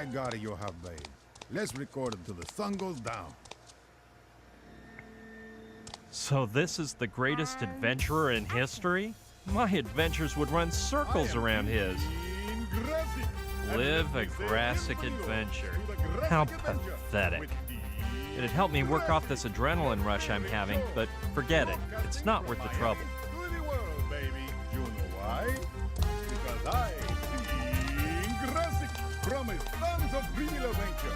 I got it, you have, babe. Let's record until the sun goes down. So this is the greatest adventurer in history? My adventures would run circles around his. Live a Grassic adventure. How pathetic. It'd help me work off this adrenaline rush I'm having, but forget it. It's not worth the trouble. To the world, baby. You know why? Because I, Dean Grassic, promise tons of real adventure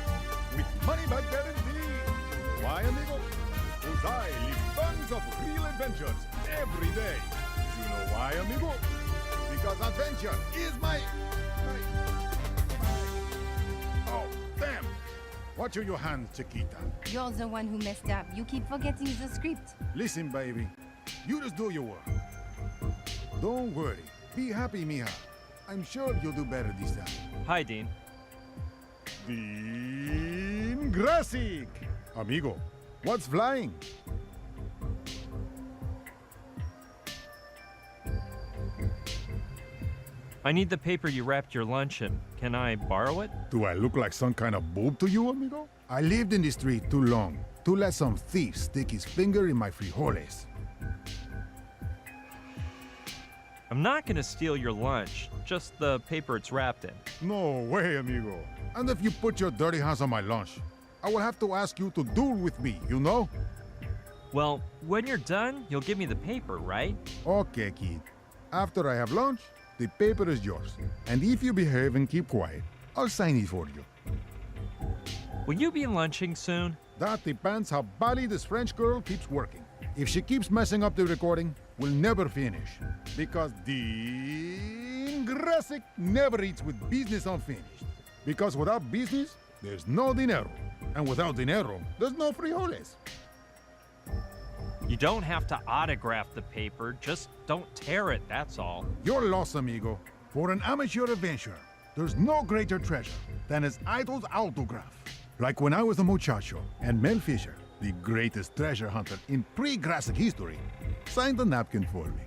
with money back guarantee. Why, amigo? Because I live tons of real adventures every day. You know why, amigo? Because adventure is my... Oh, damn! Watch your hands, Chiquita. You're the one who messed up. You keep forgetting the script. Listen, baby. You just do your work. Don't worry. Be happy, mija. I'm sure you'll do better this time. Hi, Dean. Dean Grassic! Amigo, what's flying? I need the paper you wrapped your lunch in. Can I borrow it? Do I look like some kind of boob to you, amigo? I lived in the street too long to let some thief stick his finger in my frijoles. I'm not gonna steal your lunch, just the paper it's wrapped in. No way, amigo. And if you put your dirty hands on my lunch, I will have to ask you to duel with me, you know? Well, when you're done, you'll give me the paper, right? Okay, kid. After I have lunch, the paper is yours. And if you behave and keep quiet, I'll sign it for you. Will you be lunching soon? That depends how badly this French girl keeps working. If she keeps messing up the recording, we'll never finish. Because Dean Grassic never eats with business unfinished. Because without business, there's no dinero. And without dinero, there's no frijoles. You don't have to autograph the paper, just don't tear it, that's all. You're lost, amigo. For an amateur adventurer, there's no greater treasure than his idol's autograph. Like when I was a muchacho, and Mel Fisher, the greatest treasure hunter in pre-Grassic history, signed a napkin for me.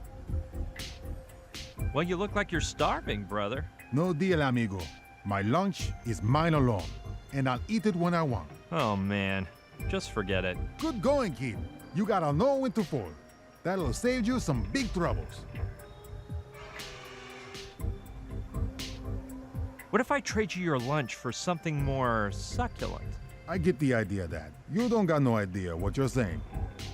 Well, you look like you're starving, brother. No deal, amigo. My lunch is mine alone, and I'll eat it when I want. Oh, man. Just forget it. Good going, kid. You gotta know when to fold. That'll save you some big troubles. What if I trade you your lunch for something more succulent? I get the idea, Dad. You don't got no idea what you're saying.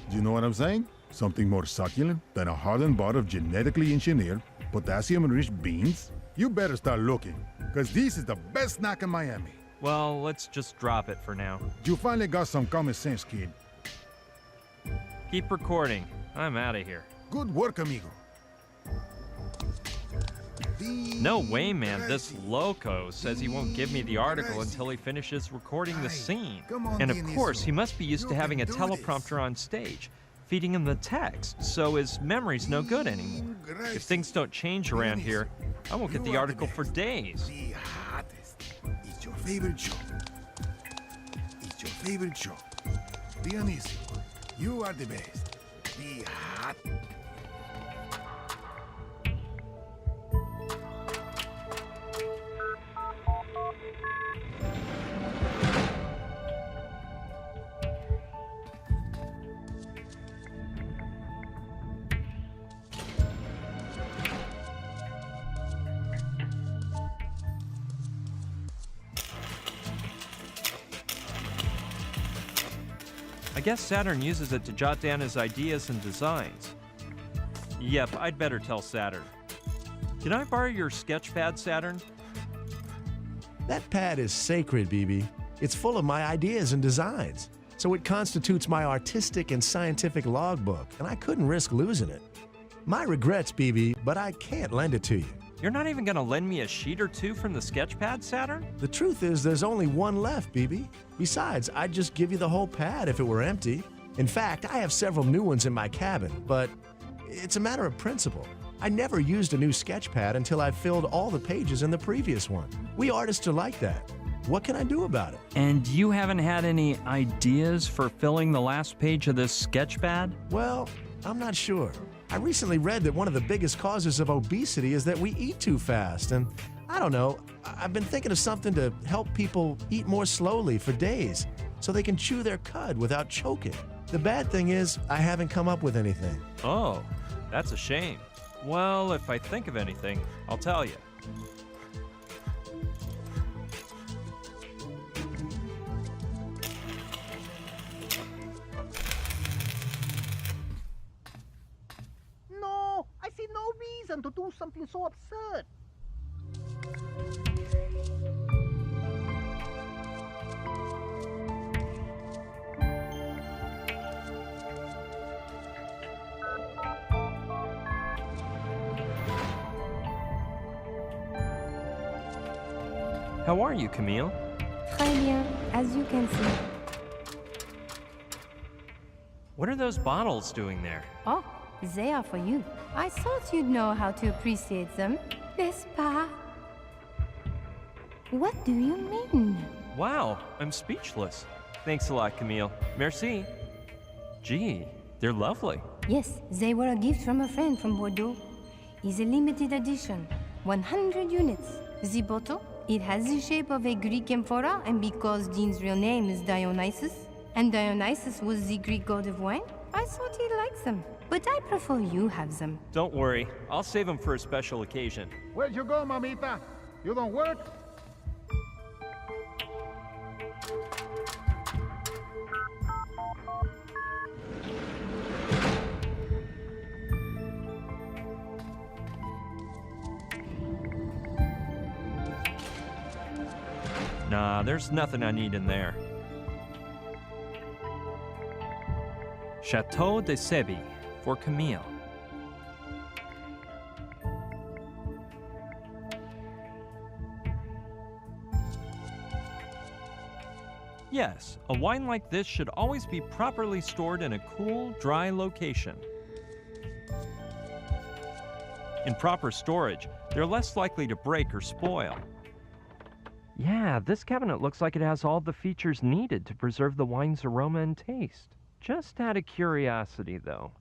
Do you know what I'm saying? Something more succulent than a hardened bar of genetically engineered, potassium-rich beans? You better start looking, because this is the best snack in Miami. Well, let's just drop it for now. You finally got some common sense, kid. Keep recording. I'm out of here. Good work, amigo. No way, man. This loco says he won't give me the article until he finishes recording the scene. And of course, he must be used to having a teleprompter on stage, feeding him the text, so his memory's no good anymore. If things don't change around here, I won't get the article for days. The hottest. It's your favorite show. It's your favorite show. Pianissimo. You are the best. The hot. I guess Saturn uses it to jot down his ideas and designs. Yep, I'd better tell Saturn. Can I borrow your sketch pad, Saturn? That pad is sacred, BB. It's full of my ideas and designs. So it constitutes my artistic and scientific logbook, and I couldn't risk losing it. My regrets, BB, but I can't lend it to you. You're not even gonna lend me a sheet or two from the sketch pad, Saturn? The truth is there's only one left, BB. Besides, I'd just give you the whole pad if it were empty. In fact, I have several new ones in my cabin, but it's a matter of principle. I never used a new sketch pad until I filled all the pages in the previous one. We artists are like that. What can I do about it? And you haven't had any ideas for filling the last page of this sketch pad? Well, I'm not sure. I recently read that one of the biggest causes of obesity is that we eat too fast, and I don't know. I've been thinking of something to help people eat more slowly for days so they can chew their cud without choking. The bad thing is, I haven't come up with anything. Oh, that's a shame. Well, if I think of anything, I'll tell you. No, I see no reason to do something so absurd. How are you, Camille? Très bien, as you can see. What are those bottles doing there? Oh, they are for you. I thought you'd know how to appreciate them. N'est-ce pas? What do you mean? Wow, I'm speechless. Thanks a lot, Camille. Merci. Gee, they're lovely. Yes, they were a gift from a friend from Bordeaux. It's a limited edition, 100 units. The bottle, it has the shape of a Greek amphora, and because Dean's real name is Dionysus, and Dionysus was the Greek god of wine, I thought he'd like them. But I prefer you have them. Don't worry, I'll save them for a special occasion. Where'd you go, mamita? You don't work? Nah, there's nothing I need in there. Chateau de Sebi for Camille. Yes, a wine like this should always be properly stored in a cool, dry location. In proper storage, they're less likely to break or spoil. Yeah, this cabinet looks like it has all the features needed to preserve the wine's aroma and taste. Just out of curiosity, though.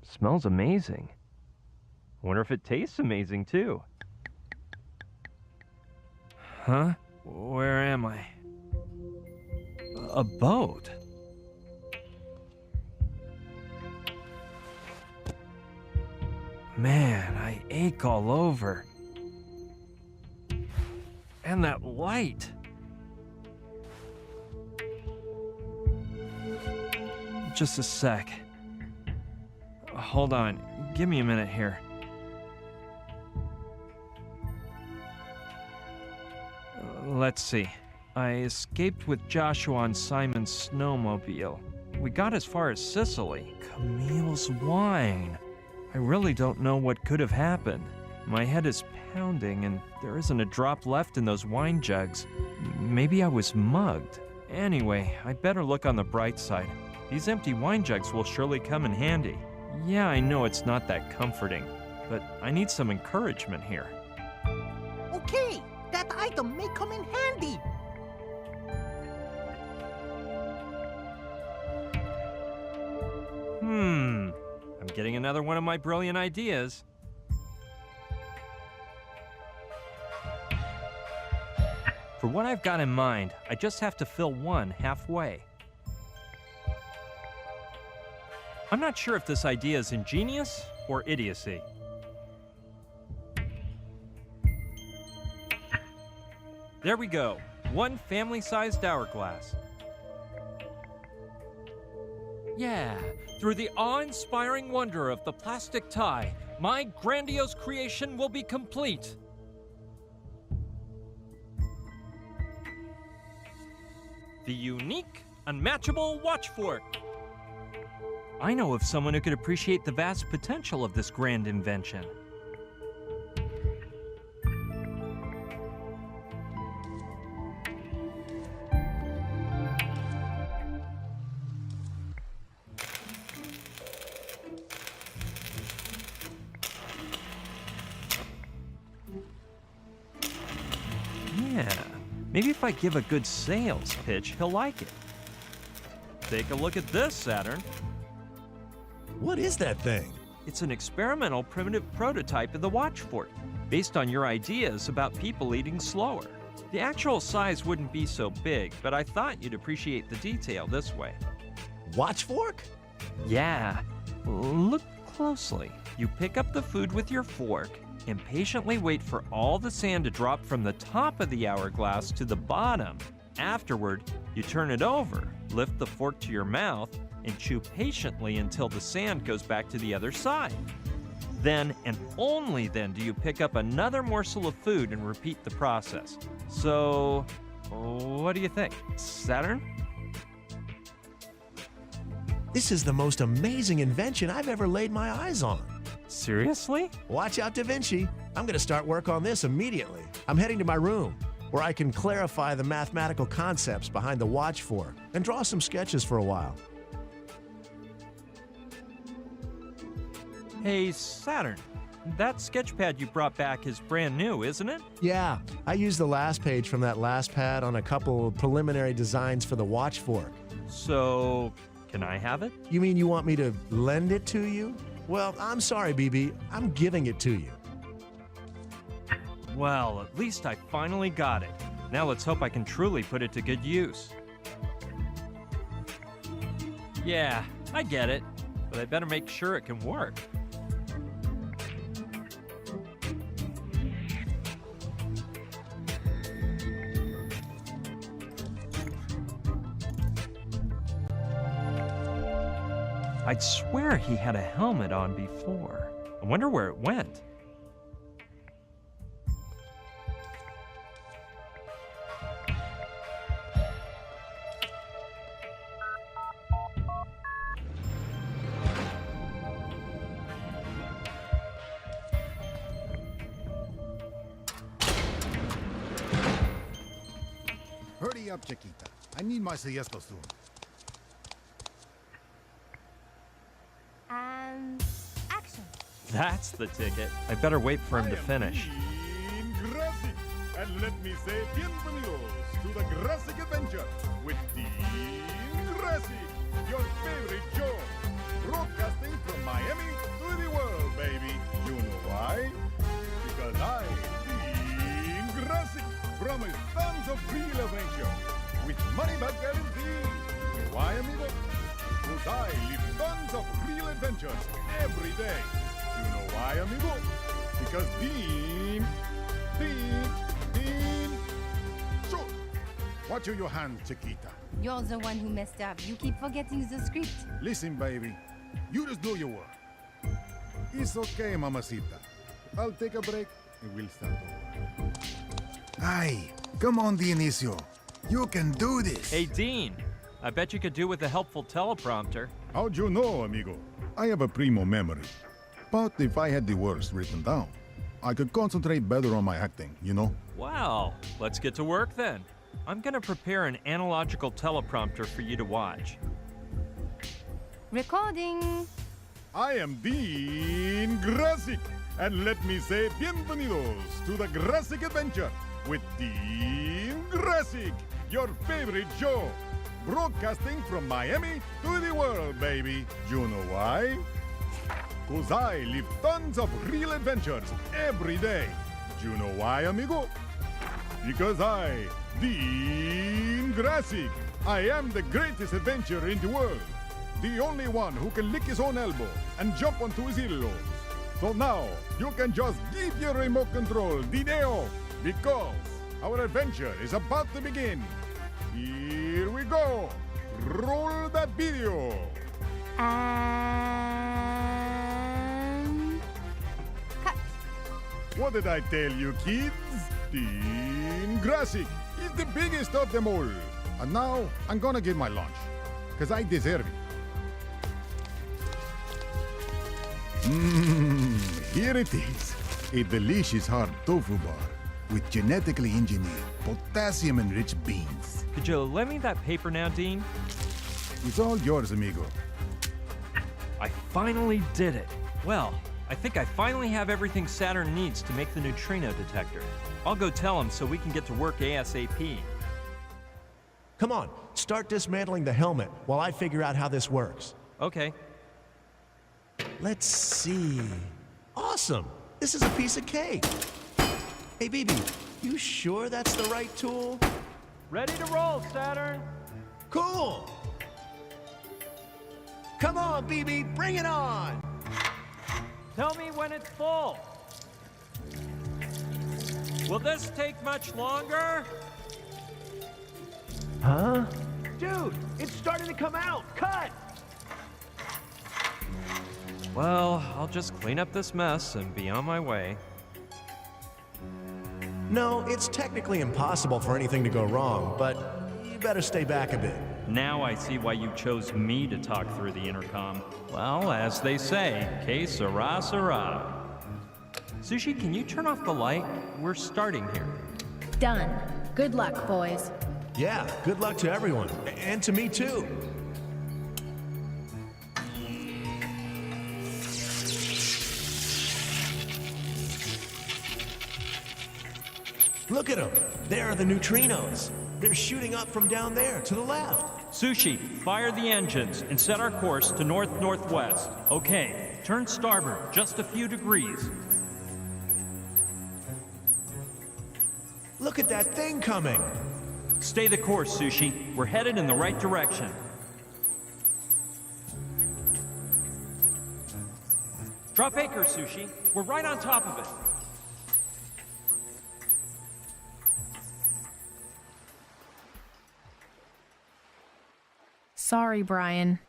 Smells amazing. Wonder if it tastes amazing, too. Huh? Where am I? A boat? Man, I ache all over. And that light. Just a sec. Hold on. Give me a minute here. Let's see. I escaped with Joshua on Simon's snowmobile. We got as far as Sicily. Camille's wine. I really don't know what could have happened. My head is pounding and there isn't a drop left in those wine jugs. Maybe I was mugged. Anyway, I better look on the bright side. These empty wine jugs will surely come in handy. Yeah, I know it's not that comforting, but I need some encouragement here. Okay, that item may come in handy. I'm getting another one of my brilliant ideas. For what I've got in mind, I just have to fill one halfway. I'm not sure if this idea is ingenious or idiocy. There we go. One family-sized hourglass. Yeah, through the awe-inspiring wonder of the plastic tie, my grandiose creation will be complete. The unique, unmatchable watch fork. I know of someone who could appreciate the vast potential of this grand invention. Yeah, maybe if I give a good sales pitch, he'll like it. Take a look at this, Saturn. What is that thing? It's an experimental primitive prototype of the watch fork, based on your ideas about people eating slower. The actual size wouldn't be so big, but I thought you'd appreciate the detail this way. Watch fork? Yeah, look closely. You pick up the food with your fork and patiently wait for all the sand to drop from the top of the hourglass to the bottom. Afterward, you turn it over, lift the fork to your mouth, and chew patiently until the sand goes back to the other side. Then, and only then, do you pick up another morsel of food and repeat the process. So, what do you think? Saturn? This is the most amazing invention I've ever laid my eyes on. Seriously? Watch out, Da Vinci. I'm going to start work on this immediately. I'm heading to my room, where I can clarify the mathematical concepts behind the watch fork and draw some sketches for a while. Hey, Saturn, that sketch pad you brought back is brand new, isn't it? Yeah, I used the last page from that last pad on a couple preliminary designs for the watch fork. So, can I have it? You mean you want me to lend it to you? Well, I'm sorry, BB. I'm giving it to you. Well, at least I finally got it. Now let's hope I can truly put it to good use. Yeah, I get it, but I better make sure it can work. I'd swear he had a helmet on before. I wonder where it went. Hurry up, Chiquita. I need my siesta soon. And action. That's the ticket. I better wait for him to finish. Dean Grassic, and let me say bienvenidos to the Grassic Adventure with Dean Grassic, your favorite Joe, broadcasting from Miami to the world, baby. You know why? Because I, Dean Grassic, promise tons of real adventure with money back guarantee. You know why, amigo? Because I live tons of real adventures every day. You know why, amigo? Because Dean. So, watch your hands, Chiquita. You're the one who messed up. You keep forgetting the script. Listen, baby. You just do your work. It's okay, mamacita. I'll take a break and we'll start over. Ay, come on, Dionisio. You can do this. Hey, Dean, I bet you could do with a helpful teleprompter. How'd you know, amigo? I have a primo memory. But if I had the words written down, I could concentrate better on my acting, you know? Well, let's get to work then. I'm gonna prepare an analogical teleprompter for you to watch. Recording. I am Dean Grassic, and let me say bienvenidos to the Grassic Adventure with Dean Grassic, your favorite Joe, broadcasting from Miami to the world, baby. You know why? 'Cause I live tons of real adventures every day. You know why, amigo? Because I, Dean Grassic, I am the greatest adventurer in the world. The only one who can lick his own elbow and jump onto his heels. So now, you can just give your remote control the day off, because our adventure is about to begin. Here we go. Roll that video. And cut. What did I tell you, kids? Dean Grassic is the biggest of them all. And now, I'm gonna get my lunch, because I deserve it. Here it is. A delicious hard tofu bar with genetically engineered potassium-enriched beans. Could you lend me that paper now, Dean? It's all yours, amigo. I finally did it. Well, I think I finally have everything Saturn needs to make the neutrino detector. I'll go tell him so we can get to work ASAP. Come on, start dismantling the helmet while I figure out how this works. Okay. Let's see. Awesome! This is a piece of cake. Hey, BB, you sure that's the right tool? Ready to roll, Saturn. Cool! Come on, BB, bring it on! Tell me when it's full. Will this take much longer? Huh? Dude, it's starting to come out! Cut! Well, I'll just clean up this mess and be on my way. No, it's technically impossible for anything to go wrong, but you better stay back a bit. Now I see why you chose me to talk through the intercom. Well, as they say, que sera, sera. Sushi, can you turn off the light? We're starting here. Done. Good luck, boys. Yeah, good luck to everyone. And to me, too. Look at them. There are the neutrinos. They're shooting up from down there to the left. Sushi, fire the engines and set our course to north-northwest. Okay, turn starboard just a few degrees. Look at that thing coming. Stay the course, Sushi. We're headed in the right direction. Drop anchor, Sushi. We're right on top of it. Sorry, Brian.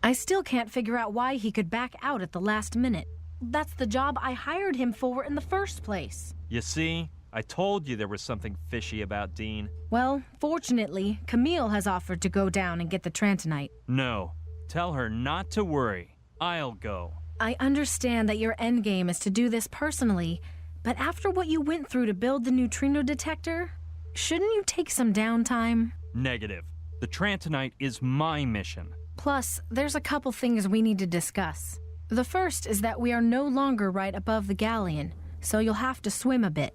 I still can't figure out why he could back out at the last minute. That's the job I hired him for in the first place. You see, I told you there was something fishy about Dean. Well, fortunately, Camille has offered to go down and get the Trantonite. No, tell her not to worry. I'll go. I understand that your endgame is to do this personally, but after what you went through to build the neutrino detector, shouldn't you take some downtime? Negative. The Trantonite is my mission. Plus, there's a couple things we need to discuss. The first is that we are no longer right above the galleon, so you'll have to swim a bit.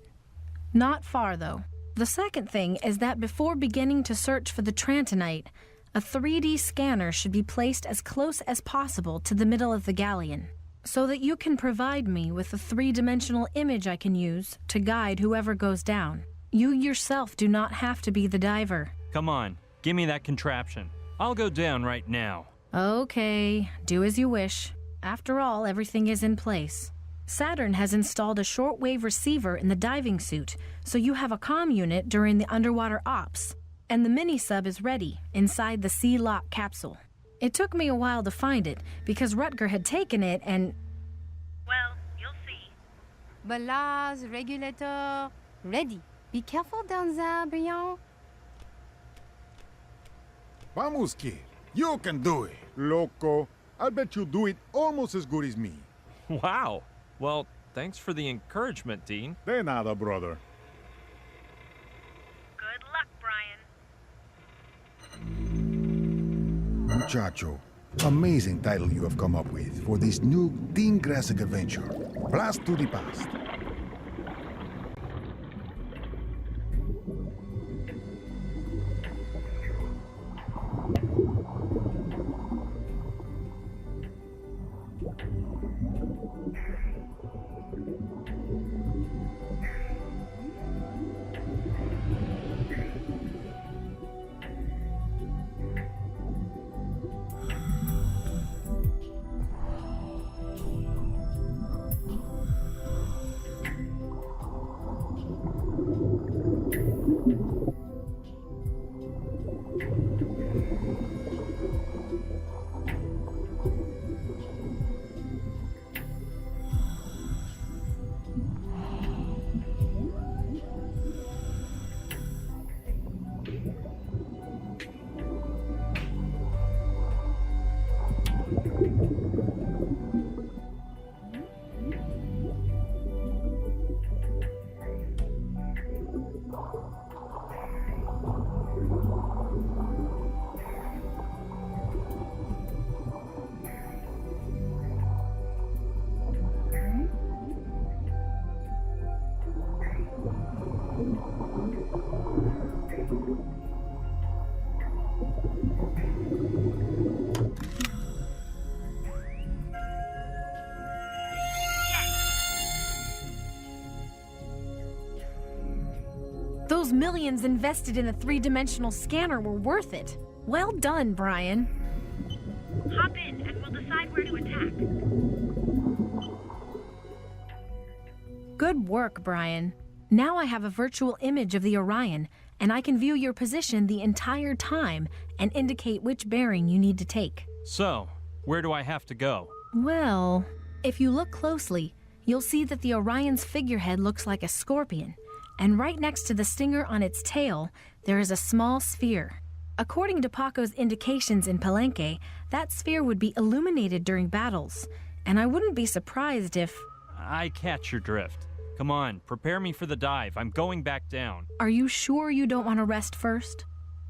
Not far, though. The second thing is that before beginning to search for the Trantonite, a 3D scanner should be placed as close as possible to the middle of the galleon, so that you can provide me with a 3-dimensional image I can use to guide whoever goes down. You yourself do not have to be the diver. Come on, give me that contraption. I'll go down right now. Okay, do as you wish. After all, everything is in place. Saturn has installed a shortwave receiver in the diving suit, so you have a comm unit during the underwater ops. And the mini-sub is ready, inside the Sea-Lock capsule. It took me a while to find it, because Rutger had taken it and... Well, you'll see. Ballast, regulator, ready. Be careful down there, Brian. Vamos, kid. You can do it. Loco, I bet you do it almost as good as me. Wow. Well, thanks for the encouragement, Dean. De nada, brother. Good luck, Brian. Muchacho, amazing title you have come up with for this new Dean Grassic adventure. Blast to the past. Those millions invested in the three-dimensional scanner were worth it. Well done, Brian. Hop in and we'll decide where to attack. Good work, Brian. Now I have a virtual image of the Orion, and I can view your position the entire time and indicate which bearing you need to take. So, where do I have to go? Well, if you look closely, you'll see that the Orion's figurehead looks like a scorpion, and right next to the stinger on its tail, there is a small sphere. According to Paco's indications in Palenque, that sphere would be illuminated during battles, and I wouldn't be surprised if... I catch your drift. Come on, prepare me for the dive. I'm going back down. Are you sure you don't want to rest first?